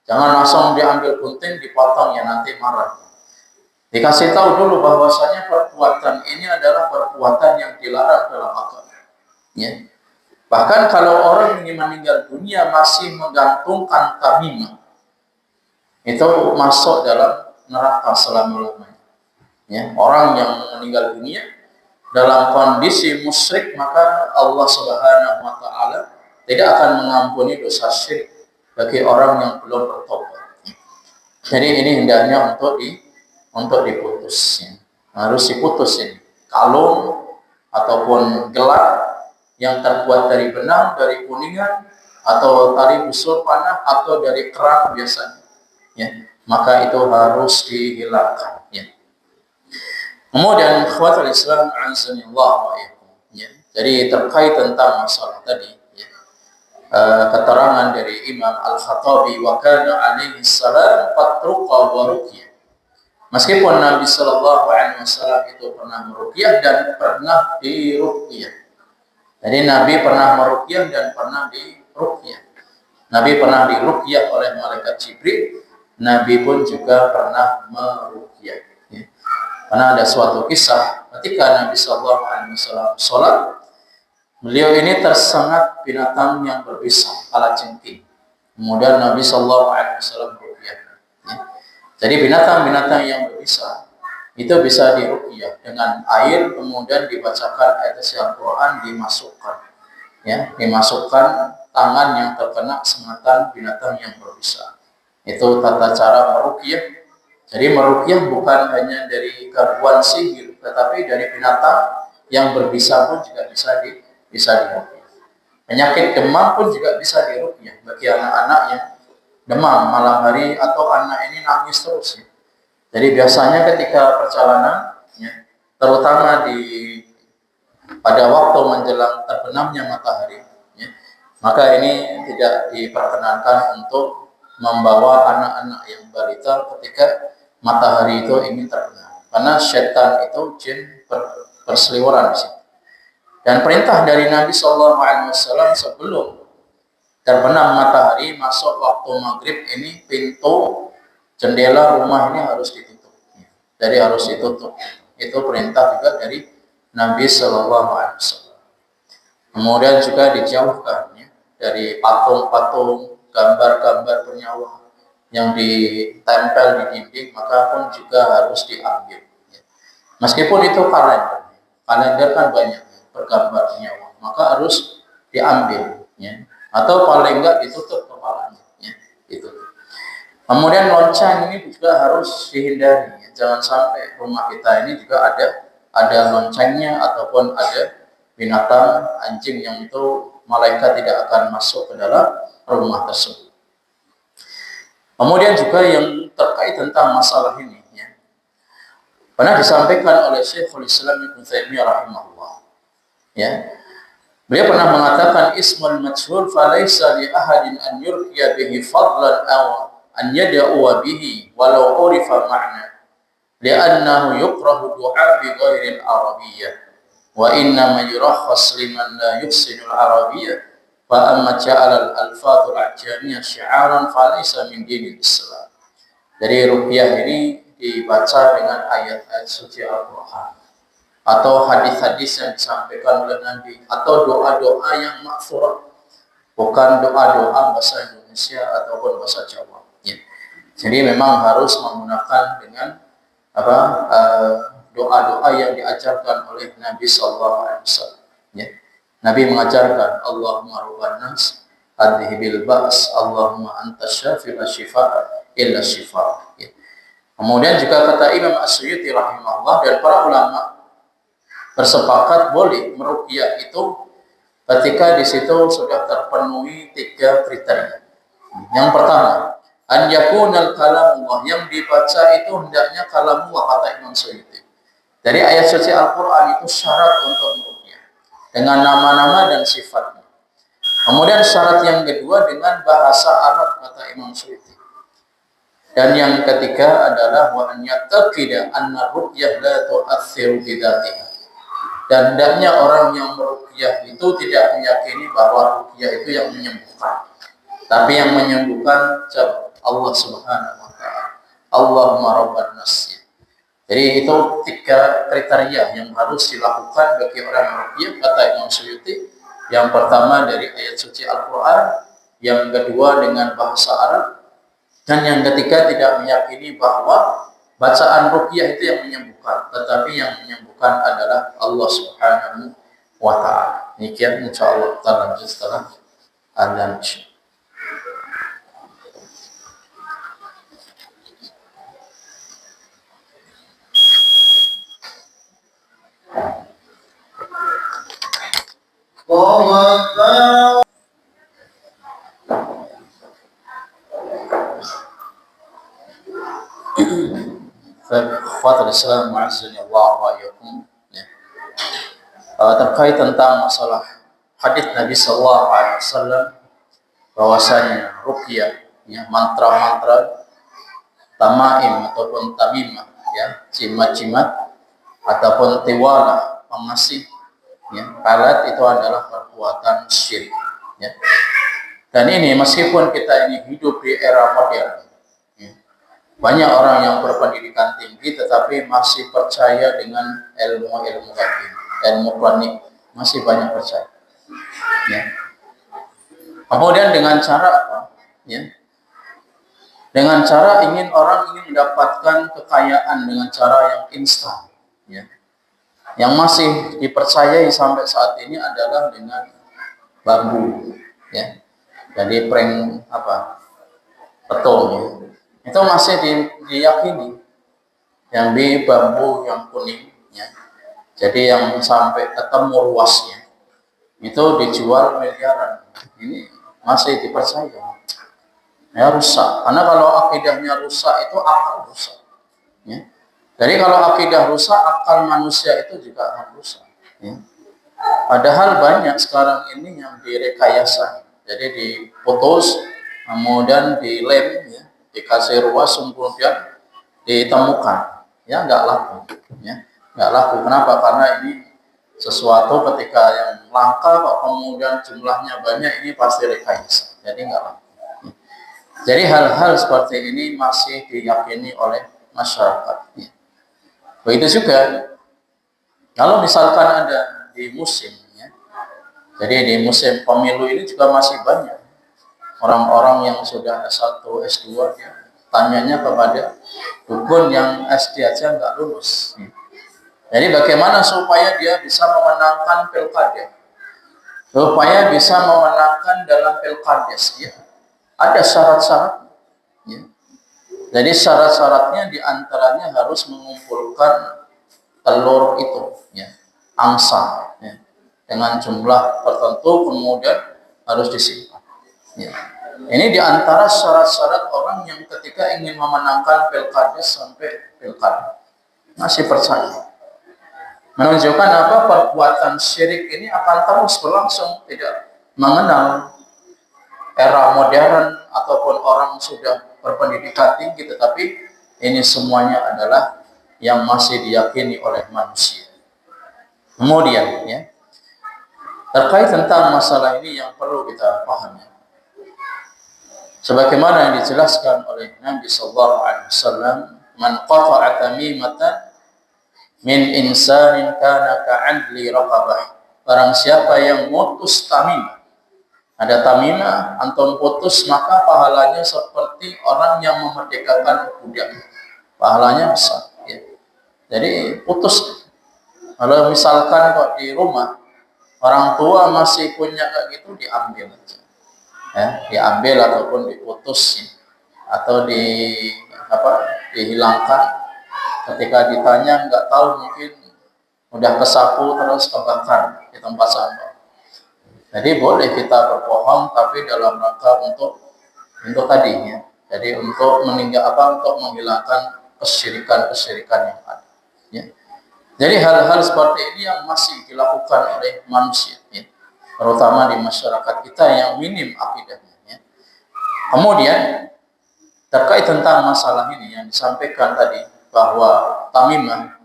jangan langsung diambil gunting dipotong, nanti marah. Dikasih tahu dulu bahwasanya perbuatan ini adalah perbuatan yang dilarang dalam agama. Bahkan kalau orang ingin meninggal dunia masih menggantungkan tamimah, itu masuk dalam neraka selama-lamanya. Orang yang meninggal dunia dalam kondisi musyrik, maka Allah Subhanahu wa taala tidak akan mengampuni dosa syirik bagi orang yang belum bertobat. Jadi ini hendaknya untuk diputus, harus diputus ini kalung ataupun gelar yang terbuat dari benang, dari kuningan, atau tali busur panah, atau dari kerang biasanya, maka itu harus dihilangkan. Kemudian ikhwatul Islam azanillah wa iyyakum, jadi terkait tentang masalah tadi, keterangan dari Imam Al-Khattabi, wa kana alaihi salam patruqa wa ruqyah. Meskipun Nabi Shallallahu Alaihi Wasallam itu pernah meruqyah dan pernah diruqyah. Jadi Nabi pernah meruqyah dan pernah diruqyah. Nabi pernah diruqyah oleh malaikat Jibril. Nabi pun juga pernah meruqyah. Karena ada suatu kisah ketika Nabi Shallallahu Alaihi Wasallam sholat, beliau ini tersengat binatang yang berbisa, kalajengking. Kemudian Nabi Shallallahu Alaihi Wasallam meruqyah. Jadi binatang-binatang yang berbisa itu bisa diruqyah dengan air, kemudian dibacakan ayat Al-Quran, dimasukkan tangan yang terkena sengatan binatang yang berbisa. Itu tata cara meruqyah. Jadi meruqyah bukan hanya dari gangguan sihir, tetapi dari binatang yang berbisa pun juga bisa diruqyah. Penyakit demam pun juga bisa diruqyah bagi anak-anak yang demam malam hari atau anak ini nangis terus. Jadi biasanya ketika perjalanan, terutama pada waktu menjelang terbenamnya matahari, ya, maka ini tidak diperkenankan untuk membawa anak-anak yang balita ketika matahari itu ingin terbenam, karena setan itu jin berseliweran di situ. Dan perintah dari Nabi SAW sebelum terbenam matahari masuk waktu maghrib ini pintu jendela rumah ini harus ditutup. Jadi harus ditutup. Itu perintah juga dari Nabi SAW. Kemudian juga dijauhkan ya, dari patung-patung, gambar-gambar bernyawa yang ditempel di dinding, maka pun juga harus diambil. Meskipun itu kalender kan banyak bergambar nyawa, maka harus diambil, ya. Atau paling enggak ditutup kepalanya, ya. Itu. Kemudian lonceng ini juga harus dihindari, ya. Jangan sampai rumah kita ini juga ada loncengnya ataupun ada binatang anjing yang itu malaikat tidak akan masuk ke dalam rumah tersebut. Kemudian juga yang terkait tentang masalah ini, ya, pernah disampaikan oleh Syekhul Islam Ibnu Taimiyah rahimahullah. Ya, beliau pernah mengatakan ismul majhul falaysa li ahadin an yurqiya bihi fadlan aw an yad'u bihi walau urifa ma'na li'annahu yukrahu du'a bi ghairi al-arabiyyah wa inna ma yurakhas liman la yuhsinu al-arabiyyah fa amma ja'ala al-alfadhu al-ajamiyah syi'aran falaysa min dinil Islam. Jadi ruqyah ini dibaca dengan ayat-ayat suci Al-Qur'an atau hadis-hadis yang disampaikan oleh Nabi, atau doa-doa yang maksura, bukan doa-doa bahasa Indonesia ataupun bahasa Jawa. Ya. Jadi memang harus menggunakan dengan doa-doa yang diajarkan oleh Nabi SAW. Ya. Nabi mengajarkan Allahumma rabban nas adhibil ba's Allahumma antas syafi'u shifaa illa shifaa. Ya. Kemudian juga kata Imam As-Suyuti rahimahullah dan para ulama bersepakat boleh meruqyah itu ketika di situ sudah terpenuhi 3 kriteria. Yang pertama, an yakunal kalamullah, yang dibaca itu hendaknya kalamullah, kata Imam Suyuti. Dari ayat suci Al-Qur'an itu syarat untuk meruqyah dengan nama-nama dan sifatnya. Kemudian syarat yang kedua dengan bahasa Arab, kata Imam Suyuti. Dan yang ketiga adalah wa an yataqida anna ruqyah la tu'athiru bi dzatiha. Dan hendaknya orang yang meruqyah itu tidak meyakini bahwa ruqyah itu yang menyembuhkan, tapi yang menyembuhkan Allah Subhanahu wa taala. Allahumma rabban nas. Jadi itu 3 kriteria yang harus dilakukan bagi orang meruqyah, kata Imam Suyuti. Yang pertama dari ayat suci Al-Qur'an, yang kedua dengan bahasa Arab, dan yang ketiga tidak meyakini bahwa bacaan ruqyah itu yang menyembuhkan, tetapi yang menyembuhkan adalah Allah Subhanahu wa taala. Demikian insyaallah kita lanjut setelah adzan. Fathul Islam ma'azani Allah wa yakum. Terkait tentang masalah hadis Nabi sallallahu alaihi wasallam bahwasanya ruqyah, ya, mantra-mantra, tamaim ataupun tamimah, ya, jimat-jimat ataupun tiwalah, pengasih, ya, alat itu adalah perbuatan syirik, ya. Dan ini meskipun kita ini hidup di era modern, banyak orang yang berpendidikan tinggi tetapi masih percaya dengan ilmu-ilmu gaib, ilmu klinik, masih banyak percaya. Ya. Kemudian dengan cara apa? Ya. Dengan cara orang ingin mendapatkan kekayaan dengan cara yang instan. Ya. Yang masih dipercayai sampai saat ini adalah dengan bambu. Ya. Jadi prank petung. Ya. Itu masih diyakini, yang di bambu yang kuning, ya. Jadi yang sampai ketemu ruasnya itu dijual miliaran. Ini masih dipercaya. Ya rusak, karena kalau akidahnya rusak itu akal rusak, ya. Jadi kalau akidah rusak, akal manusia itu juga akan rusak. Ya. Padahal banyak sekarang ini yang direkayasa. Jadi diputus, kemudian dilem, ya, dikasih ruas, kemudian ditemukan. Ya, nggak laku. Ya, nggak laku. Kenapa? Karena ini sesuatu ketika yang langka kok kemudian jumlahnya banyak, ini pasti rekayasa. Jadi nggak laku. Jadi hal-hal seperti ini masih diyakini oleh masyarakat. Ya. Begitu juga kalau misalkan ada di musim, ya, jadi di musim pemilu ini juga masih banyak orang-orang yang sudah S1, S2, ya, tanyanya kepada dukun yang SD aja nggak lulus. Ya. Jadi bagaimana supaya dia bisa memenangkan pilkada, supaya bisa memenangkan dalam pilkades, ya. Ada syarat-syarat. Ya. Jadi syarat-syaratnya diantaranya harus mengumpulkan telur itu, ya, angsa, ya, dengan jumlah tertentu, kemudian harus disimpan. Ya. Ini diantara syarat-syarat orang yang ketika ingin memenangkan pilkada sampai pilkada masih percaya. Menunjukkan apa? Perbuatan syirik ini akan terus berlangsung, tidak mengenal era modern ataupun orang sudah berpendidikan tinggi, tetapi ini semuanya adalah yang masih diyakini oleh manusia. Kemudian, ya, terkait tentang masalah ini yang perlu kita pahami, sebagaimana yang dijelaskan oleh Nabi Sallallahu Alaihi Wasallam, man qata'a tamimatan min insanin kana ka'adli raqabah. Barang siapa yang mutus tamimah, ada tamimah, antum putus, maka pahalanya seperti orang yang memerdekakan budak. Pahalanya besar. Ya. Jadi putus. Kalau misalkan kok di rumah orang tua masih punya kayak gitu, diambil aja. Ya, diambil ataupun diputus, ya, atau dihilangkan. Ketika ditanya nggak tahu, mungkin udah kesapu terus kebakar di tempat sampah. Jadi boleh kita berbohong, tapi dalam rangka untuk tadinya. Jadi untuk untuk menghilangkan kesyirikan yang ada. Ya. Jadi hal-hal seperti ini yang masih dilakukan oleh manusia, ya, terutama di masyarakat kita yang minim akidahnya. Ya. Kemudian terkait tentang masalah ini yang disampaikan tadi, bahwa tamimah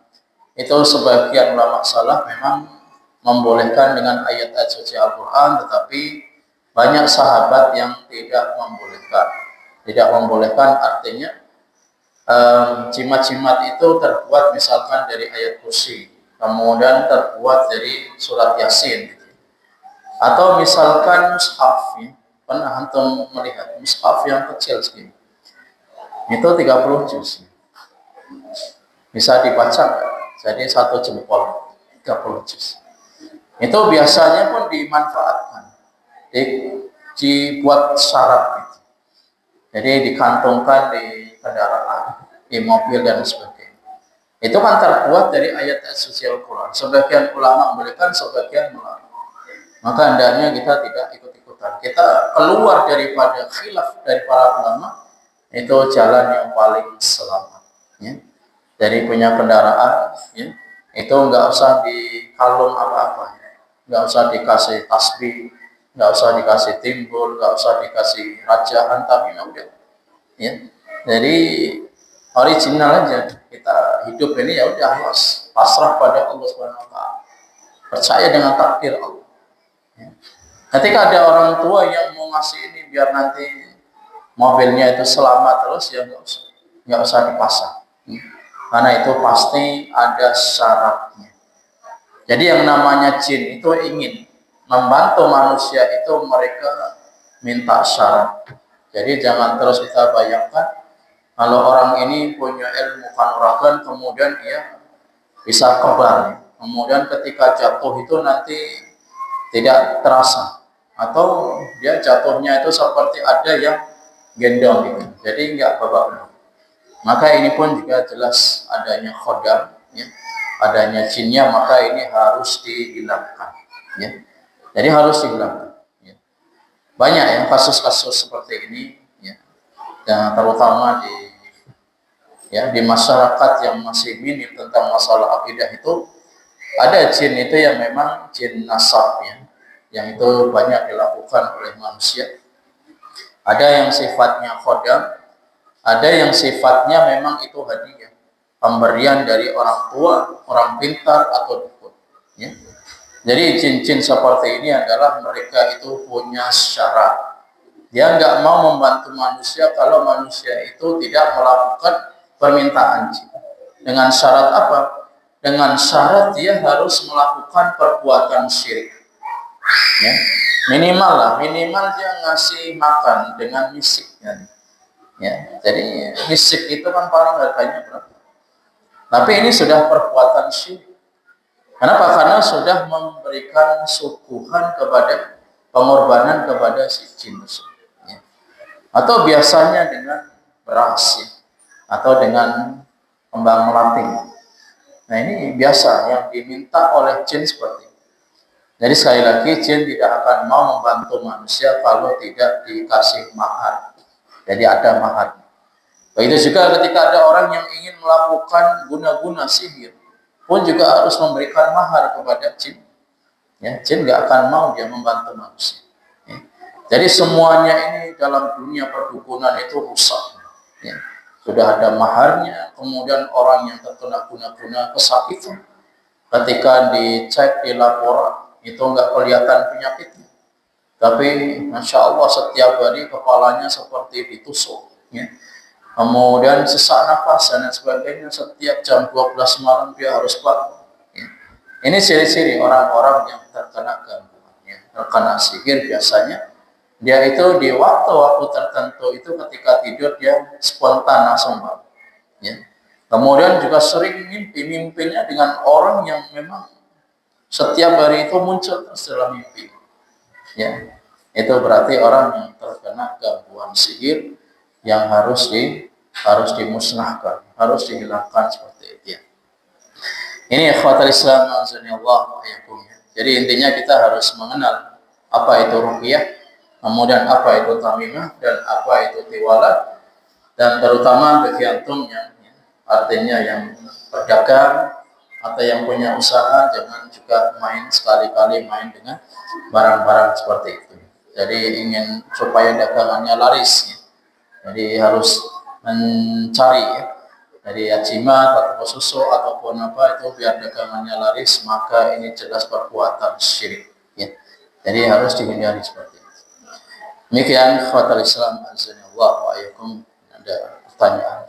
itu sebagian ulama salaf memang membolehkan dengan ayat-ayat suci Al-Quran, tetapi banyak sahabat yang tidak membolehkan. Tidak membolehkan artinya jimat-jimat itu terbuat misalkan dari ayat kursi, kemudian terbuat dari surat Yasin, atau misalkan mushaf, ya. Pernah antum melihat mushaf yang kecil segini, itu 30 juz, bisa dibaca, jadi satu jempol 30 juz. Itu biasanya pun dimanfaatkan, dibuat syarat gitu. Jadi dikantongkan di kendaraan, di mobil dan sebagainya. Itu kan terbuat dari ayat-ayat suci Al-Quran. Sebagian ulama membolehkan, sebagian melarang. Maka hendaknya kita tidak ikut-ikutan. Kita keluar daripada khilaf dari para ulama, itu jalan yang paling selamat. Ya. Dari punya kendaraan, ya, itu nggak usah dikalung apa-apa, ya. Nggak usah dikasih tasbih, nggak usah dikasih timbul, nggak usah dikasih rajaan, tapi udah, ya. Jadi original aja, kita hidup ini ya udah harus pasrah pada Allah Subhanahu Wa Taala, percaya dengan takdir Allah. Ya. Ketika ada orang tua yang mau ngasih ini biar nanti mobilnya itu selamat terus, ya nggak usah dipasang. Ya. Karena itu pasti ada syaratnya. Jadi yang namanya jin itu ingin membantu manusia itu, mereka minta syarat. Jadi jangan terus kita bayangkan kalau orang ini punya ilmu kanuragan, kemudian dia bisa kebal, kemudian ketika jatuh itu nanti tidak terasa, atau dia jatuhnya itu seperti ada yang gendong gitu. Jadi nggak babak belur. Maka ini pun juga jelas adanya khodam, ya, adanya jinnya, maka ini harus dihilangkan. Ya. Jadi harus dihilangkan. Ya. Banyak yang kasus-kasus seperti ini, ya, dan terutama di Ya, di masyarakat yang masih minim tentang masalah akidah itu ada jin itu yang memang jin nasab ya, yang itu banyak dilakukan oleh manusia. Ada yang sifatnya khodam, ada yang sifatnya memang itu hadiah, pemberian dari orang tua, orang pintar atau dukun. Ya. Jadi jin-jin seperti ini adalah mereka itu punya syarat. Dia nggak mau membantu manusia kalau manusia itu tidak melakukan permintaan jin. Dengan syarat apa? Dengan syarat dia harus melakukan perbuatan syirik. Ya. Minimal lah, minimal dia ngasih makan dengan misik. Ya. Jadi misik itu kan paling harganya berapa? Tapi ini sudah perbuatan syirik. Kenapa? Karena sudah memberikan suguhan kepada pengorbanan kepada si jin tersebut. Ya. Atau biasanya dengan beras ya. Atau dengan kembang melati. Nah ini biasa yang diminta oleh jin seperti itu. Jadi sekali lagi jin tidak akan mau membantu manusia kalau tidak dikasih mahar. Jadi ada mahar. Begitu juga ketika ada orang yang ingin melakukan guna-guna sihir, pun juga harus memberikan mahar kepada jin. Ya, jin nggak akan mau dia membantu manusia. Ya. Jadi semuanya ini dalam dunia perdukunan itu rusak. Ya. Sudah ada maharnya, kemudian orang yang terkena guna-guna kesakitan, ketika dicek di laporan itu nggak kelihatan penyakitnya, tapi masya Allah setiap hari kepalanya seperti ditusuk, ya. Kemudian sesak nafas dan sebagainya, setiap jam 12 malam dia harus bangun. Ya. Ini ciri-ciri orang-orang yang terkena gangguan, ya. Terkena sihir biasanya dia itu di waktu-waktu tertentu itu ketika tidur dia spontan langsung bangun. Ya. Kemudian juga sering mimpinya dengan orang yang memang setiap hari itu muncul terus dalam mimpi. Ya. Itu berarti orang yang terkena gangguan sihir yang harus dimusnahkan, harus dihilangkan seperti itu. Ya. Ini ikhwatul Islam azanillahu wa iyyakum. Jadi intinya kita harus mengenal apa itu ruqyah, kemudian apa itu tamimah dan apa itu tiwalat, dan terutama bagi antum yang artinya yang berdagang atau yang punya usaha, jangan juga main sekali-kali main dengan barang-barang seperti itu. Jadi ingin supaya dagangannya laris, ya. Jadi harus mencari ya, dari ajimat atau susu ataupun apa itu biar dagangannya laris, maka ini jelas perbuatan syirik. Ya. Jadi harus dihindari seperti itu. Demikian khawatir Islam azanillahu wa iyyakum. Ada pertanyaan?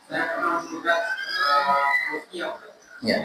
Saya pernah melihat ruqyah. Ya.